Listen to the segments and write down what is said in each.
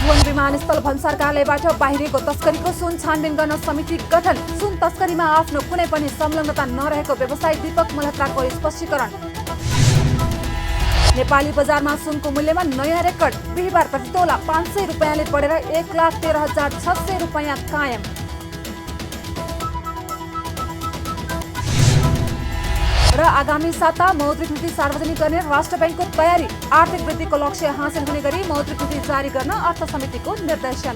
त्रिभुवन विमानस्थल भन्सार कार्यालयबाट बाहिरिएको तस्करीको सुन छानबिन गर्न समिति गठन। सुन तस्करीमा आफ्नो कुनै पनि संलग्नता नरहेको व्यवसायी दीपक मल्होत्राको स्पष्टीकरण। नेपाली बजारमा सुनको मूल्यमा नयाँ रेकर्ड। बिहिबार प्रतितोला 500 रुपैयाँले बढेर 1,13,600 रुपैयाँ कायम। र आगामी साता मौद्रिक नीति सार्वजनिक गर्ने राष्ट्र बैंकको तयारी। आर्थिक वृद्धिको लक्ष्य हासिल हुने गरी मौद्रिक नीति जारी गर्न अर्थ समितिको निर्देशन।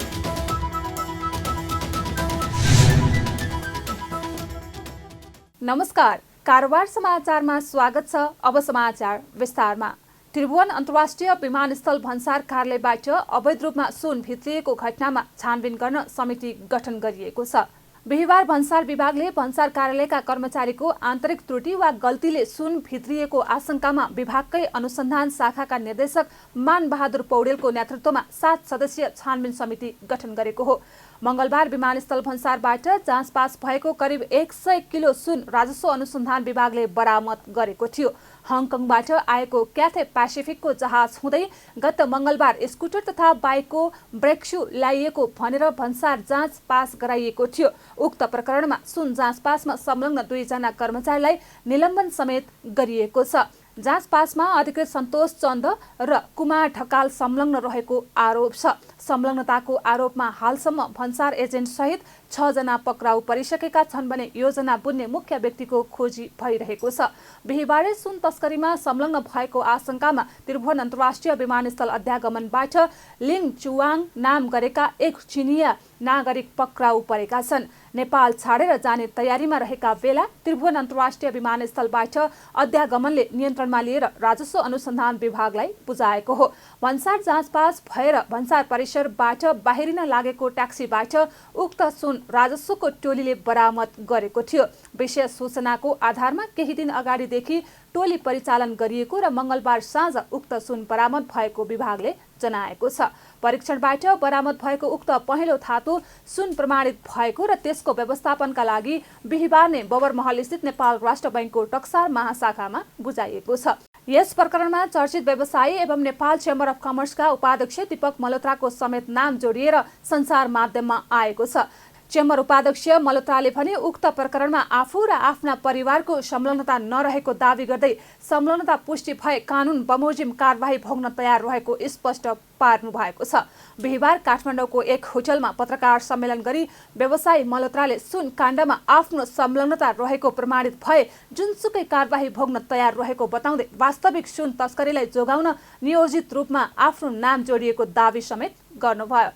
नमस्कार, कारोबार समाचारमा स्वागत छ। अब समाचार विस्तारमा। त्रिभुवन अन्तर्राष्ट्रिय विमानस्थल भन्सार कार्यालयबाट अवैध रूपमा सुन भित्रिएको घटनामा छानबिन गर्न समिति गठन गरिएको छ। बिहिबार भन्सार विभागले भन्सार कार्यालयका कर्मचारीको आन्तरिक त्रुटि वा गल्तीले सुन भित्रिएको आशंकामा विभागकै अनुसन्धान शाखाका निर्देशक मान बहादुर पौडेलको नेतृत्वमा 7 सदस्यीय छानबिन समिति गठन गरेको हो। मंगलबार विमानस्थल भन्सारबाट जाँच पास भएको करिब 100 किलो सुन राजस्व अनुसन्धान विभागले बरामद गरेको थियो। हङकङबाट आएको क्याथे पेसिफिकको जहाज हुँदै गत मंगलबार स्कुटर तथा बाइकको ब्रेक शू ल्याइएको भनेर भन्सार जाँच पास गराइएको थियो। उक्त प्रकरणमा सुन जाँच पासमा संलग्न 2 जना कर्मचारीलाई निलम्बन समेत गरिएको छ। जाँच पासमा अधिकृत सन्तोष चन्द र कुमार ढकाल संलग्न रहेको आरोप छ। संलग्नताको आरोपमा हालसम्म भन्सार एजेन्ट सहित 6 जना पक्राउ परिसकेका छन् भने योजना बुन्ने मुख्य व्यक्तिको खोजी भइरहेको छ। बिहिबारे सुन तस्करीमा संलग्न भएको आशंकामा त्रिभुवन अन्तर्राष्ट्रिय विमानस्थल अध्यागमनबाट लिङ चुवाङ नाम गरेका एक चिनिया नागरिक पक्राउ परेका छन्। नेपाल छाडेर जाने तयारीमा रहेका बेला त्रिभुवन अन्तर्राष्ट्रिय विमानस्थलबाट अध्यागमनले नियन्त्रणमा लिएर राजस्व अनुसन्धान विभागलाई बुझाएको हो। भन्सार जाँच पास भएर भन्सार परिसरबाट बाहिरिन लागेको ट्याक्सीबाट उक्त सुन राजस्वको टोलीले बरामद गरेको थियो। विशेष सूचनाको आधारमा केही दिन अगाडिदेखि टोली परिचालन गरिएको र मंगलबार साँझ उक्त सुन बरामद भएको विभागले जनाएको छ। परीक्षणबाट बरामद भएको उक्त पहिलो धातु सुन प्रमाणित भएको र त्यसको व्यवस्थापनका लागि बिहिबार नै बबरमहल स्थित नेपाल राष्ट्र बैंकको टक्सार महाशाखामा बुझाइएको छ। यस प्रकरणमा चर्चित व्यवसायी एवं नेपाल चेम्बर अफ कमर्सका उपाध्यक्ष दीपक मल्होत्राको समेत नाम जोडिएर संसार माध्यममा आएको छ। चेम्बर उपाध्यक्ष मल्होत्राले भने उक्त प्रकरणमा आफू र आफ्ना परिवारको संलग्नता नरहेको दावी गर्दै संलग्नता पुष्टि भए कानून बमोजिम कारबाही भोग्न तयार रहेको स्पष्ट पार्नु भएको छ। बिहिबार काठमाडौँको एक होटलमा पत्रकार सम्मेलन गरी व्यवसायी मल्होत्राले सुन काण्डमा आफ्नो संलग्नता रहेको प्रमाणित भए जुनसुकै कारबाही भोग्न तयार रहेको बताउँदै वास्तविक सुन तस्करीलाई जोगाउन नियोजित रूपमा आफ्नो नाम जोडिएको दावी समेत गर्नुभयो।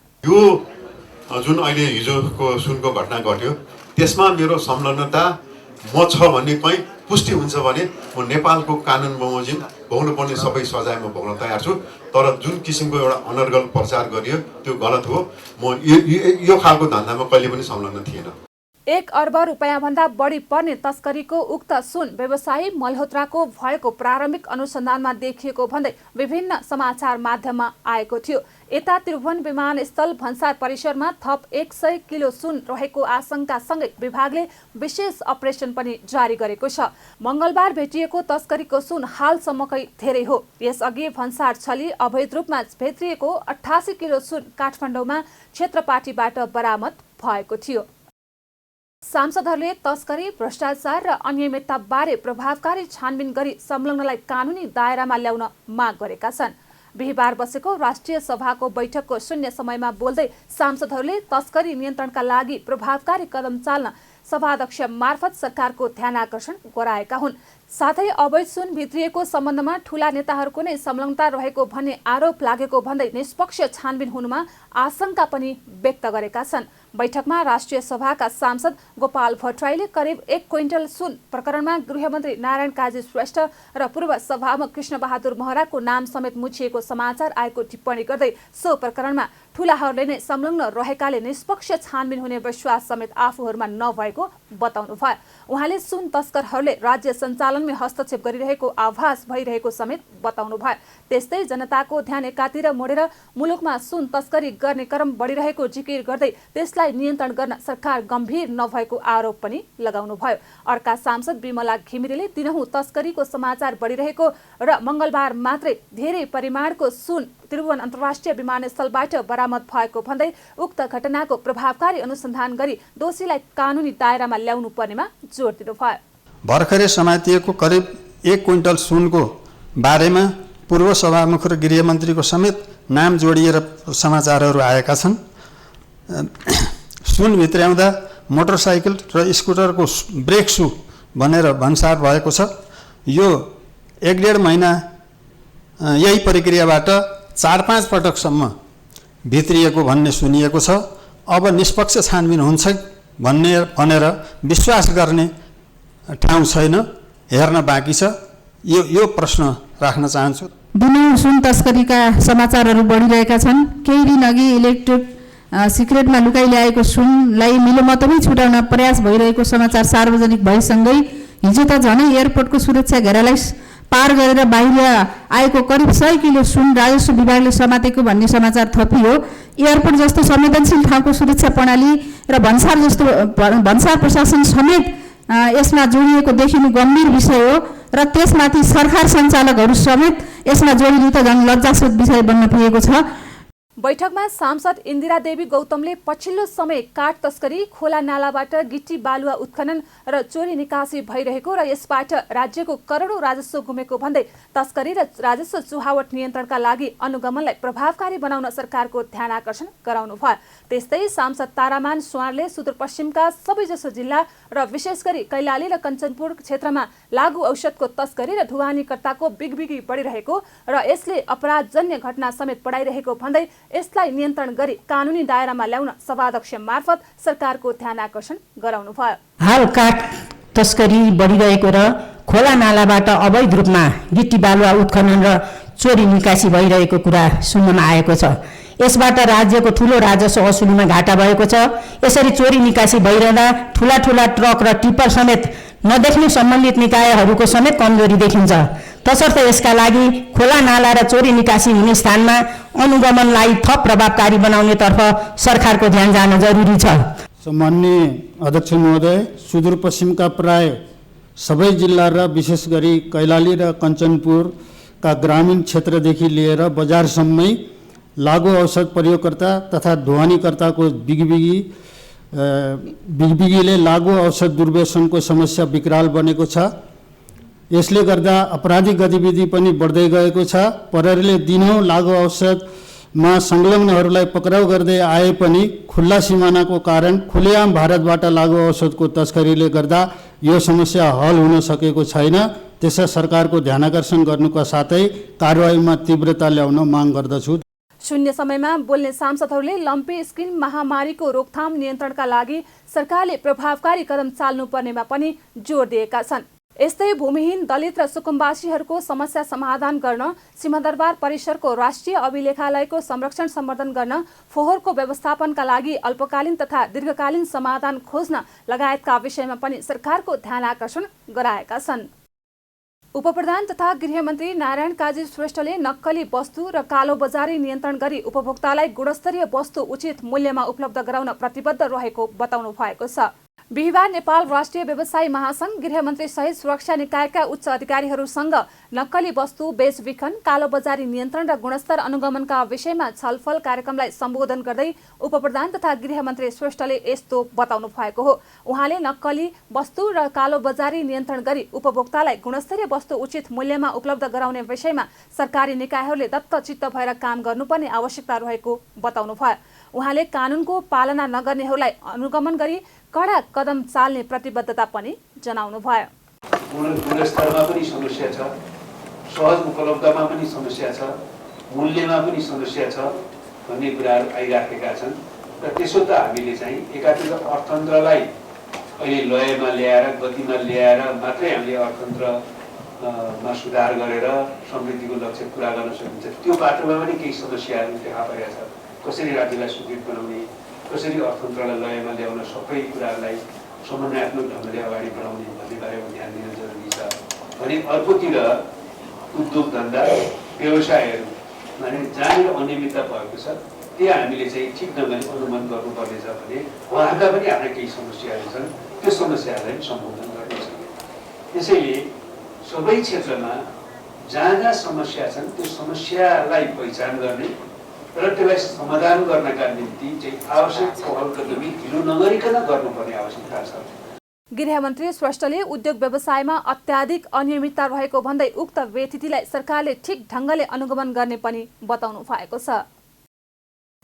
जुन अहिले हिजोको सुनको घटना घट्यो त्यसमा मेरो संलग्नता म छ भन्ने कहीँ पुष्टि हुन्छ भने म नेपालको कानुन बमोजिम भोग्नुपर्ने सबै सजाय म भोग्न तयार छु। तर जुन किसिमको एउटा अनर्गल प्रचार गरियो त्यो गलत हो। म यो खालको धन्दामा कहिले पनि संलग्न थिएन। 1 अर्ब रुपैयाँ भन्दा बढी पर्ने तस्करीको उक्त सुन व्यवसायी मल्होत्राको भएको प्रारम्भिक अनुसन्धानमा देखिएको भन्दै विभिन्न समाचार माध्यममा आएको थियो। यता त्रिभुवन विमानस्थल भन्सार परिसरमा थप 100 किलो सुन रहेको आशंकासँगै विभागले विशेष अपरेसन पनि जारी गरेको छ। मंगलबार भेटिएको तस्करीको सुन हालसम्मकै धेरै हो। यसअघि भन्सार छली अवैध रूपमा भित्रिएको 88 किलो सुन काठमाडौँमा क्षेत्रपाटीबाट बरामद भएको थियो। सांसदहरूले तस्करी, भ्रष्टाचार र अनियमितता बारे प्रभावकारी छानबिन गरी संलग्नलाई कानुनी दायरामा ल्याउन माग गरेका छन्। बिहिबार बसेको राष्ट्रिय सभाको बैठकको शून्य समयमा बोल्दै सांसदहरूले तस्करी नियन्त्रणका लागि प्रभावकारी कदम चाल्न सभाध्यक्ष मार्फत सरकारको ध्यानाकर्षण गराएका हुन्। साथै अवैध सुन भित्रिएको सम्बन्धमा ठूला नेताहरूको नै संलग्नता रहेको भन्ने आरोप लागेको भन्दै निष्पक्ष छानबिन हुनुमा आशंका पनि व्यक्त गरेका छन्। बैठकमा राष्ट्रिय सभाका सांसद गोपाल भट्टराईले करिब 1 क्विन्टल सुन प्रकरणमा गृहमन्त्री नारायण काजी श्रेष्ठ र पूर्व सभामुख कृष्णबहादुर महराको नाम समेत मुछिएको समाचार आएको टिप्पणी गर्दै सो प्रकरणमा ठूलाहरूले नै संलग्न रहेकाले निष्पक्ष छानबिन हुने विश्वास समेत आफूहरूमा नभएको बताउनुभयो। उहाँले सुन तस्करहरूले राज्य सञ्चालनमै हस्तक्षेप गरिरहेको आभास भइरहेको समेत बताउनुभयो। त्यस्तै जनताको ध्यान एकातिर मोडेर मुलुकमा सुन तस्करी गर्ने क्रम बढिरहेको जिकिर गर्दै त्यसलाई यसलाई नियन्त्रण गर्न सरकार गम्भीर नभएको आरोप पनि लगाउनुभयो। अर्का सांसद विमला घिमिरेले दिनहुँ तस्करीको समाचार बढिरहेको र मङ्गलबार मात्रै धेरै परिमाणको सुन त्रिभुवन अन्तर्राष्ट्रिय विमानस्थलबाट बरामद भएको भन्दै उक्त घटनाको प्रभावकारी अनुसन्धान गरी दोषीलाई कानुनी दायरामा ल्याउनु पर्नेमा जोड दिनुभयो। भर्खरै समातिएको करिब 1 क्विन्टल सुनको बारेमा पूर्व सभामुख र गृहमन्त्रीको समेत नाम जोडिएर समाचारहरू आएका छन्। सुन भित्र्याउँदा मोटरसाइकल र स्कुटरको ब्रेक सु भनेर भन्सार भएको छ। यो 1.5 महिना यही प्रक्रियाबाट 4-5 पटकसम्म भित्रिएको भन्ने सुनिएको छ। अब निष्पक्ष छानबिन हुन्छ भनेर विश्वास गर्ने ठाउँ छैन, हेर्न बाँकी छ। यो प्रश्न राख्न चाहन्छु। दिनहुँ सुन तस्करीका समाचारहरू बढिरहेका छन्। केही दिन अघि इलेक्ट्रिक सिक्रेटमा लुकाइ ल्याएको सुनलाई मिलोमतोमै छुटाउन प्रयास भइरहेको समाचार सार्वजनिक भएसँगै हिजो त झनै एयरपोर्टको सुरक्षा घेरालाई पार गरेर बाहिर आएको करिब 100 किलो सुन राजस्व विभागले समातेको भन्ने समाचार थपियो। एयरपोर्ट जस्तो संवेदनशील ठाउँको सुरक्षा प्रणाली र भन्सार प्रशासन समेत यसमा जोडिएको देखिनु गम्भीर विषय हो र त्यसमाथि सरकार सञ्चालकहरू समेत यसमा जोडिनु त झन् लज्जास्पद विषय बन्न पुगेको छ। बैठकमा सांसद इन्दिरा देवी गौतमले पछिल्लो समय काठ तस्करी, खोला नालाबाट गिट्टी बालुवा उत्खनन र चोरी निकासी भइरहेको र यसबाट राज्यको करोडौं राजस्व गुमेको भन्दै तस्करी र राजस्व चुहावट नियन्त्रणका लागि अनुगमनलाई प्रभावकारी बनाउन सरकारको ध्यान आकर्षण गराउनु भयो। त्यस्तै सांसद तारामान सुवारले सुदूरपश्चिमका सबैजसो जिल्ला र विशेष गरी कैलाली र कञ्चनपुर क्षेत्रमा लागु औषधको तस्करी र ढुवानीकर्ताको बिगबिगी बढिरहेको र यसले अपराधजन्य घटना समेत बढाइरहेको भन्दै यसलाई नियन्त्रण गरी कानुनी दायरामा ल्याउन सभाध्यक्ष मार्फत सरकारको ध्यान आकर्षण गराउनु भयो। हाल काठ तस्करी बढिरहेको र खोला नालाबाट अवैध रूपमा गिट्टी बालुवा उत्खनन र चोरी निकासी भइरहेको कुरा सुन्नमा आएको छ। यसबाट राज्यको ठूलो राजस्व वसुलीमा घाटा भएको छ। यसरी चोरी निकासी भइरहँदा ठूला ट्रक र टिप्पर समेत नदेख्ने सम्बन्धित निकायहरूको समेत कमजोरी देखिन्छ। तसर्थ यसका लागि खोला नाला र चोरी निकासी हुने स्थानमा अनुगमनलाई थप प्रभावकारी बनाउनेतर्फ सरकारको ध्यान जान जरुरी छ। सम्माननीय अध्यक्ष महोदय, सुदूरपश्चिमका प्राय सबै जिल्ला र विशेष गरी कैलाली र कञ्चनपुरका ग्रामीण क्षेत्रदेखि लिएर बजारसम्मै लागु औषध प्रयोगकर्ता तथा ढुवानीकर्ताको बिगबिगीले लागु औषध दुर्व्यसनको समस्या विकराल बनेको छ। यसले गर्दा आपराधिक गतिविधि पनि बढ्दै गएको छ। प्रहरीले दिनौँ लागु औषधमा संलग्नहरूलाई पक्राउ गर्दै आए पनि खुल्ला सिमानाको कारण खुलेआम भारतबाट लागु औषधको तस्करीले गर्दा यो समस्या हल हुन सकेको छैन। त्यसै सरकारको ध्यानाकर्षण गर्नुका साथै कारबाहीमा तीव्रता ल्याउन माग गर्दछु। शून्य समयमा बोल्ने सांसदहरूले लम्पी स्किन महामारीको रोकथाम नियन्त्रणका लागि सरकारले प्रभावकारी कदम चाल्नुपर्नेमा पनि जोड दिएका छन्। यस्तै भूमिहीन दलित र सुकुम्बासीहरूको समस्या समाधान गर्न, सिंहदरबार परिसरको राष्ट्रिय अभिलेखालयको संरक्षण सम्वर्धन गर्न, फोहोरको व्यवस्थापनका लागि अल्पकालीन तथा दीर्घकालीन समाधान खोज्न लगायतका विषयमा पनि सरकारको ध्यान आकर्षण गराएका छन्। उपप्रधान तथा गृहमन्त्री नारायण काजी श्रेष्ठले नक्कली वस्तु र कालोबजारी नियन्त्रण गरी उपभोक्तालाई गुणस्तरीय वस्तु उचित मूल्यमा उपलब्ध गराउन प्रतिबद्ध रहेको बताउनु भएको छ। बिहिबार नेपाल राष्ट्रिय व्यवसायी महासंघ, गृहमन्त्री सहित सुरक्षा निकायका उच्च अधिकारीहरूसँग नक्कली वस्तु बेचबिखन, कालोबजारी नियन्त्रण र गुणस्तर अनुगमनका विषयमा छलफल कार्यक्रमलाई सम्बोधन गर्दै उपप्रधान तथा गृहमन्त्री श्रेष्ठले यस्तो बताउनु भएको हो। उहाँले नक्कली वस्तु र कालोबजारी नियन्त्रण गरी उपभोक्तालाई गुणस्तरीय वस्तु उचित मूल्यमा उपलब्ध गराउने विषयमा सरकारी निकायहरूले दत्तचित्त भएर काम गर्नुपर्ने आवश्यकता रहेको बताउनु भयो। उहाँले कानुनको पालना नगर्नेहरूलाई अनुगमन गरी कडा कदम चाल्ने प्रतिबद्धता पनि जनाउनु भयो। गुणस्तरमा पनि समस्या छ, सहज उपलब्धमा पनि समस्या छ, मूल्यमा पनि समस्या छ भन्ने कुराहरू आइराखेका छन्। र त्यसो त हामीले चाहिँ एकातिर अर्थतन्त्रलाई अहिले लयमा ल्याएर, गतिमा ल्याएर मात्रै हामीले अर्थतन्त्रमा सुधार गरेर समृद्धिको लक्ष्य पुरा गर्न सकिन्छ। त्यो बाटोमा पनि केही समस्याहरू देखा परेका छ। कसरी राज्यलाई सुदृढ बनाउने, कसरी अर्थतन्त्रलाई लयमा ल्याउन, सबै कुराहरूलाई समन्वयात्मक ढङ्गले अगाडि बढाउने भन्ने बारेमा ध्यान दिन जरुरी छ भने अर्कोतिर उद्योग धन्दा व्यवसायहरू माने जहाँनिर अनियमितता भएको छ त्यहाँ हामीले चाहिँ ठिक ढङ्गले अनुमान गर्नुपर्नेछ भने उहाँका पनि आफ्ना केही समस्याहरू छन्, त्यो समस्याहरूलाई सम्बोधन गर्नेछ। त्यसैले सबै क्षेत्रमा जहाँ जहाँ समस्या छन् त्यो समस्यालाई पहिचान गर्ने र त्यसलाई समाधान गर्नका निम्ति चाहिँ आवश्यक पहल कदमी ढिलो नगरिकन गर्नुपर्ने आवश्यकता छ। गृहमन्त्री श्रेष्ठले उद्योग व्यवसायमा अत्याधिक अनियमितता रहेको भन्दै उक्त व्यतिथिलाई सरकारले ठिक ढङ्गले अनुगमन गर्ने पनि बताउनु भएको छ।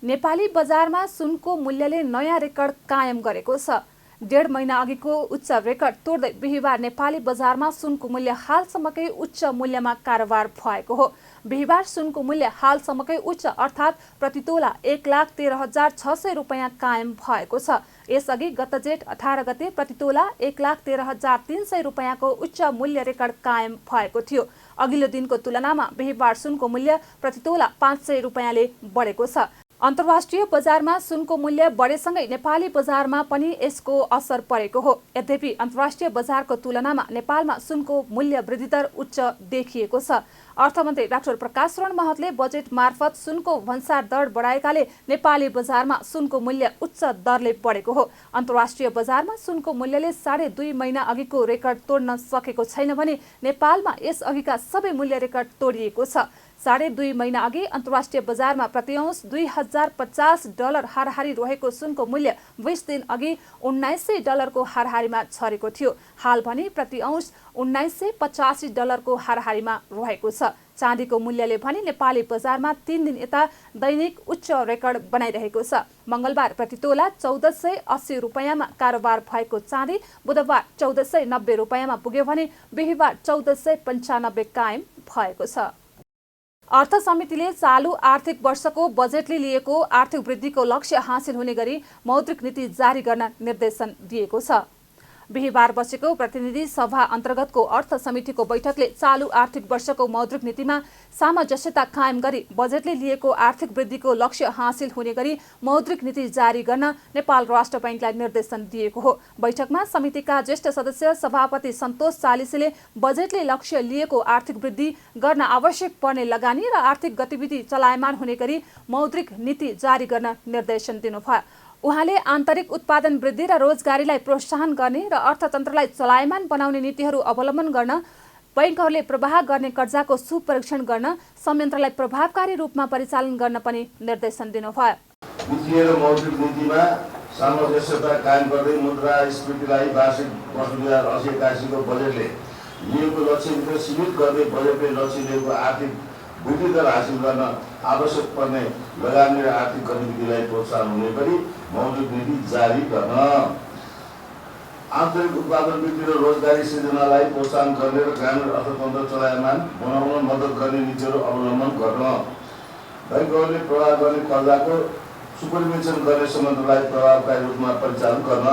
नेपाली बजारमा सुनको मूल्यले नयाँ रेकर्ड कायम गरेको छ। 1.5 महिना अघिको उच्च रेकर्ड तोड्दै बिहिबार नेपाली बजारमा सुनको मूल्य हालसम्मकै उच्च मूल्यमा कारोबार भएको हो। बिहिबार सुनको मूल्य हालसम्मकै उच्च अर्थात् प्रतितोला 1,13,600 रुपैयाँ कायम भएको छ। यसअघि गत जेठ 18 गते प्रतितोला 1,13,300 रुपैयाँको उच्च मूल्य रेकर्ड कायम भएको थियो। अघिल्लो दिनको तुलनामा बिहिबार सुनको मूल्य प्रतितोला 500 रुपैयाँले बढेको छ। अन्तर्राष्ट्रिय बजारमा सुनको मूल्य बढेसँगै नेपाली बजारमा पनि यसको असर परेको हो। यद्यपि अन्तर्राष्ट्रिय बजारको तुलनामा नेपालमा सुनको मूल्य वृद्धि दर उच्च देखिएको छ। अर्थमन्त्री डाक्टर प्रकाश शरण महतले बजेट मार्फत सुनको भन्सार दर बढाएकाले नेपाली बजारमा सुनको मूल्य उच्च दरले बढेको हो। अन्तर्राष्ट्रिय बजारमा सुनको मूल्यले 2.5 महिना अघिको रेकर्ड तोड्न सकेको छैन भने नेपालमा यसअघिका सबै मूल्य रेकर्ड तोडिएको छ। 2.5 महिना अघि अन्तर्राष्ट्रिय बजारमा प्रति औंस $2050 हाराहारी रहेको सुनको मूल्य 20 दिन अघि $1900 को हाराहारीमा छरेको थियो। हाल भने प्रति औंस $1985 को हाराहारीमा रहेको छ। चाँदीको मूल्यले भने नेपाली बजारमा 3 दिन यता दैनिक उच्च रेकर्ड बनाइरहेको छ। मंगलबार प्रति तोला 1480 रुपैयाँमा कारोबार भएको चाँदी बुधबार 1490 रुपैयाँमा पुग्यो भने बिहिबार 1495 कायम भएको छ। अर्थ समितिले चालु आर्थिक वर्षको बजेटले लिएको आर्थिक वृद्धिको लक्ष्य हासिल हुने गरी मौद्रिक नीति जारी गर्न निर्देशन दिएको छ। बिहिबार बसेको प्रतिनिधि सभा अन्तर्गतको अर्थ समितिको बैठकले चालु आर्थिक वर्षको मौद्रिक नीतिमा सामञ्जस्यता कायम गरी बजेटले लिएको आर्थिक वृद्धिको लक्ष्य हासिल हुने गरी मौद्रिक नीति जारी गर्न नेपाल राष्ट्र बैंकलाई निर्देशन दिएको हो। बैठकमा समितिका ज्येष्ठ सदस्य सभापति सन्तोष चालिसेले बजेटले लक्ष्य लिएको आर्थिक वृद्धि गर्न आवश्यक पर्ने लगानी र आर्थिक गतिविधि चलायमान हुने गरी मौद्रिक नीति जारी गर्न निर्देशन दिनुभयो। उहाँले आन्तरिक उत्पादन वृद्धि र रोजगारीलाई प्रोत्साहन गर्ने र अर्थतन्त्रलाई चलायमान बनाउने नीतिहरू अवलम्बन गर्न, बैंकहरूले प्रवाह गर्ने कर्जाको सुपरीक्षण गर्न, संयन्त्रलाई प्रभावकारी रूपमा परिचालन गर्न पनि निर्देशन दिनुभयो। वित्तीय र मौद्रिक नीतिमा सामञ्जस्यता कायम गर्दै मुद्रास्फीतिलाई वार्षिक वर्ष 2080-81 को बजेटले लिएको लक्ष्यभित्र सीमित गर्दै बजेटले लक्ष्य लिएको आर्थिक वृद्धि दर हासिल गर्न आवश्यक पर्ने लगानी र आर्थिक गतिविधिलाई प्रोत्साहन हुने गरी मौद्रिक नीति जारी गर्न, आन्तरिक उत्पादन वृद्धि र रोजगारी सृजनालाई प्रोत्साहन गर्ने र ग्रामीण अर्थतन्त्र चलायमान बनाउन मद्दत गर्ने नीतिहरू अवलम्बन गर्न, बैंकहरूले प्रवाह गर्ने कर्जाको सुपरिवेक्षण गर्ने संयन्त्रलाई प्रभावकारी रूपमा परिचालन गर्न।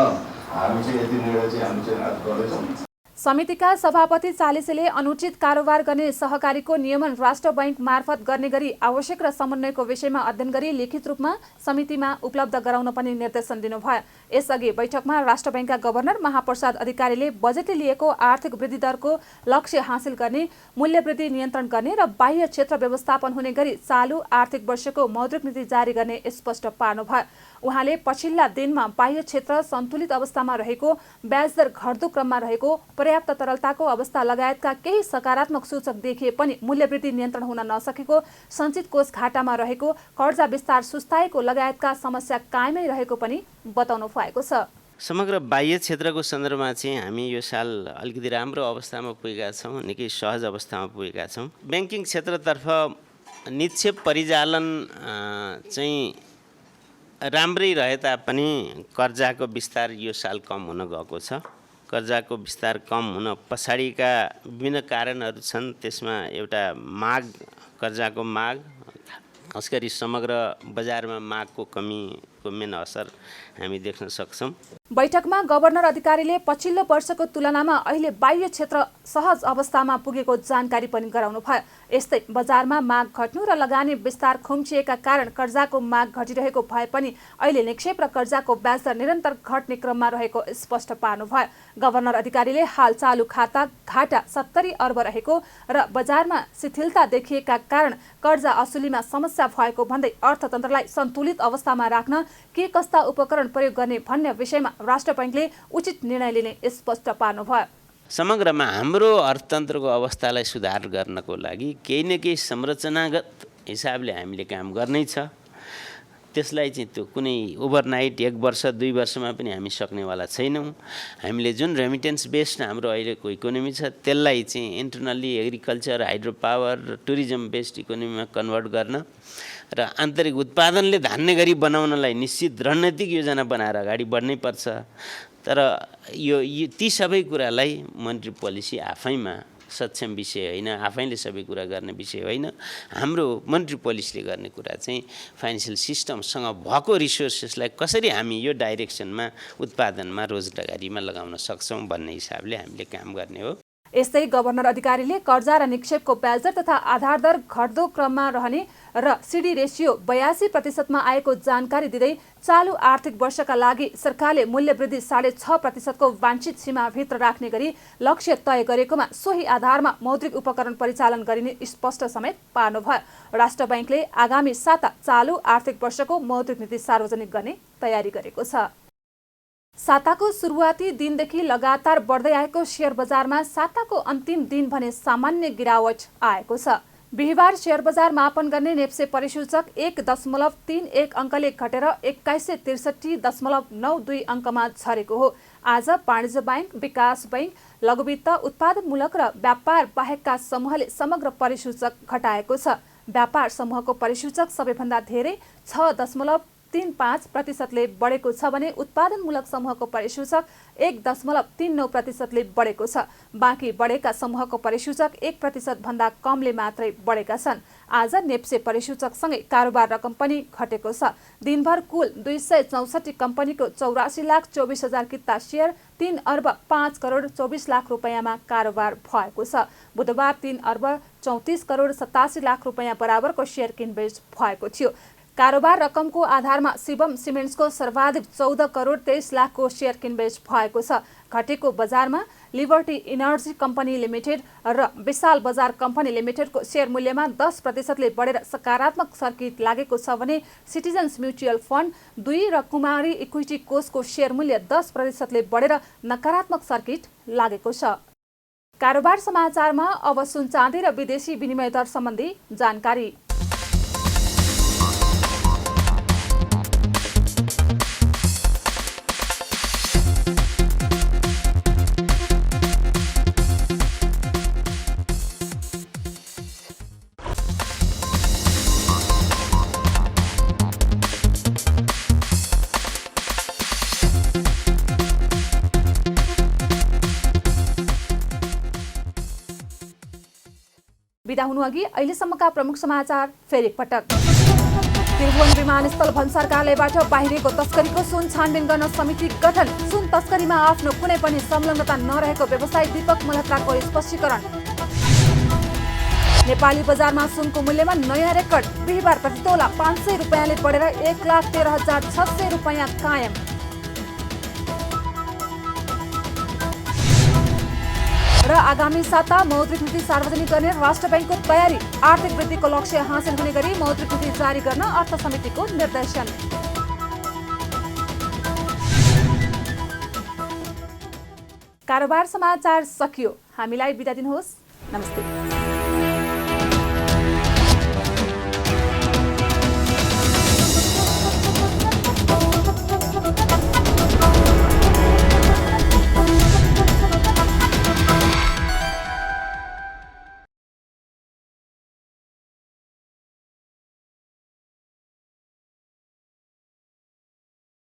हामी चाहिँ यति निर्णय चाहिँ हामी चाहिँ आज गर्दैछौँ। समितिका सभापति चालिसेले अनुचित कारोबार गर्ने सहकारीको नियमन राष्ट्र बैंक मार्फत गर्ने गरी आवश्यक र समन्वयको विषयमा अध्ययन गरी लिखित रूपमा समितिमा उपलब्ध गराउन पनि निर्देशन दिनुभयो। यसअघि बैठकमा राष्ट्र बैंकका गभर्नर महाप्रसाद अधिकारीले बजेटले लिएको आर्थिक वृद्धि दरको लक्ष्य हासिल गर्ने, मूल्य वृद्धि नियन्त्रण गर्ने र बाह्य क्षेत्र व्यवस्थापन हुने गरी चालु आर्थिक वर्षको मौद्रिक नीति जारी गर्ने स्पष्ट पार्नुभयो। उहाँले पछिल्ला दिनमा बाह्य क्षेत्र सन्तुलित अवस्थामा रहेको, ब्याज दर घट्दो क्रममा रहेको, पर्याप्त तरलताको अवस्था लगायतका केही सकारात्मक सूचक देखिए पनि मूल्यवृद्धि नियन्त्रण हुन नसकेको, सञ्चित कोष घाटामा रहेको, कर्जा विस्तार सुस्ताएको लगायतका समस्या कायमै रहेको पनि बताउनु भएको छ। समग्र बाह्य क्षेत्रको सन्दर्भमा चाहिँ हामी यो साल अलिकति राम्रो अवस्थामा पुगेका छौँ, निकै सहज अवस्थामा पुगेका छौँ। ब्याङ्किङ क्षेत्रतर्फ निक्षेप परिचालन चाहिँ राम्रै रहे तापनि कर्जाको विस्तार यो साल कम हुन गएको छ। कर्जाको विस्तार कम हुन पछाडिका विभिन्न कारणहरू छन्। त्यसमा एउटा माग, कर्जाको माग, खास गरी समग्र बजारमा मागको कमीको मेन असर हामी देख्न सक्छौँ। बैठकमा गभर्नर अधिकारीले पछिल्लो वर्षको तुलनामा अहिले बाह्य क्षेत्र सहज अवस्थामा पुगेको जानकारी पनि गराउनुभयो। यस्तै बजारमा माग घट्नु र लगानी विस्तार खुम्चिएका कारण कर्जाको माग घटिरहेको भए पनि अहिले निक्षेप र कर्जाको ब्याज दर निरन्तर घट्ने क्रममा रहेको स्पष्ट पार्नुभयो। गभर्नर अधिकारीले हाल चालु खाता घाटा 70 अर्ब रहेको र बजारमा शिथिलता देखिएका कारण कर्जा असुलीमा समस्या भएको भन्दै अर्थतन्त्रलाई सन्तुलित अवस्थामा राख्न के कस्ता उपकरण प्रयोग गर्ने भन्ने विषयमा राष्ट्र बैंकले उचित निर्णय लिने स्पष्ट पार्नुभयो। समग्रमा हाम्रो अर्थतन्त्रको अवस्थालाई सुधार गर्नको लागि केही न केही संरचनागत हिसाबले हामीले काम गर्नै छ। त्यसलाई चाहिँ त्यो कुनै ओभरनाइट 1 वर्ष 2 वर्षमा पनि हामी सक्नेवाला छैनौँ। हामीले जुन रेमिटेन्स बेस्ड हाम्रो अहिलेको इकोनोमी छ त्यसलाई चाहिँ internally agriculture, hydro power, tourism based इकोनोमीमा कन्भर्ट गर्न र आन्तरिक उत्पादनले धान्ने गरी बनाउनलाई निश्चित रणनीतिक योजना बनाएर अगाडि बढ्नै पर्छ। तर यो ती सबै कुरालाई मोनेटरी पोलिसी आफैमा सक्षम विषय होइन, आफैले सबै कुरा गर्ने विषय होइन। हाम्रो मोनेटरी पोलिसीले गर्ने कुरा चाहिँ फाइनेन्सियल सिस्टमसँग भएको रिसोर्सेसलाई कसरी हामी यो डाइरेक्सनमा उत्पादनमा रोजगारीमा लगाउन सक्छौँ भन्ने हिसाबले हामीले काम गर्ने हो। यस्तै गभर्नर अधिकारीले कर्जा र निक्षेपको ब्याज दर तथा आधार दर घट्दो क्रममा रहने र सिडी रेसियो 82% मा आएको जानकारी दिँदै चालु आर्थिक वर्षका लागि सरकारले मूल्य वृद्धि 6.5% को वाञ्छित सीमाभित्र राख्ने गरी लक्ष्य तय गरेकोमा सोही आधारमा मौद्रिक उपकरण परिचालन गरिने स्पष्ट समेत पार्नुभयो। राष्ट्र बैंकले आगामी साता चालु आर्थिक वर्षको मौद्रिक नीति सार्वजनिक गर्ने तयारी गरेको छ। साताको सुरुवाती दिनदेखि लगातार बढ्दै आएको शेयर बजारमा साताको अन्तिम दिन भने सामान्य गिरावट आएको छ। बिहिबार शेयर बजार मापन गर्ने नेप्से परिसूचक 1.31 अङ्कले घटेर 2163.92 अङ्कमा झरेको हो। आज वाणिज्य बैंक, विकास बैंक, लघुवित्त, उत्पादनमूलक र व्यापार बाहेकका समूहले समग्र परिसूचक घटाएको छ। व्यापार समूहको परिसूचक सबैभन्दा धेरै 6.35% ले बढेको छ भने उत्पादनमूलक समूहको परिसूचक 1.39% ले बढेको छ। बाँकी बढेका समूहको परिसूचक 1% भन्दा कमले मात्रै बढेका छन्। आज नेप्से परिसूचकसँगै कारोबार रकम पनि घटेको छ। दिनभर कुल 264 कम्पनीको 84,24,000 किता शेयर 3 अर्ब 5 करोड 24 लाख रुपैयाँमा कारोबार भएको छ। बुधबार 3 अर्ब 34 करोड 87 लाख रुपैयाँ बराबरको शेयर किनबेच भएको थियो। कारोबार रकमको आधारमा शिवम सिमेन्ट्सको सर्वाधिक 14 करोड 23 लाखको शेयर किनबेच भएको छ। घटेको बजारमा लिबर्टी इनर्जी कम्पनी लिमिटेड र विशाल बजार कम्पनी लिमिटेडको शेयर मूल्यमा 10% ले बढेर सकारात्मक सर्किट लागेको छ भने सिटिजन्स म्युचुअल फन्ड 2 र कुमारी इक्विटी कोषको शेयर मूल्य 10% ले बढेर नकारात्मक सर्किट लागेको छ। कारोबार समाचारमा अब सुन चाँदी र विदेशी विनिमय दर सम्बन्धी जानकारी। बिदा हुनुअघि अहिलेसम्मका प्रमुख समाचार फेरि एकपटक। त्रिभुवन विमानस्थल भन्सार कार्यालयबाट बाहिरिएको तस्करीको सुन छानबिन गर्न समिति गठन। सुन तस्करीमा आफ्नो कुनै पनि संलग्नता नरहेको व्यवसायी दीपक मल्होत्राको स्पष्टीकरण। नेपाली बजारमा सुनको मूल्यमा नयाँ रेकर्ड। बिहिबार प्रति तोला 500 रुपैयाँले बढेर 1,13,600 रुपैयाँ कायम। र आगामी साता मौद्रिक नीति सार्वजनिक गर्ने राष्ट्र बैंकको तयारी। आर्थिक वृद्धिको लक्ष्य हासिल हुने गरी मौद्रिक नीति जारी गर्न अर्थ समितिको निर्देशन। कारोबार समाचार सकियो। हामीलाई बिदा दिनुहोस्। नमस्ते।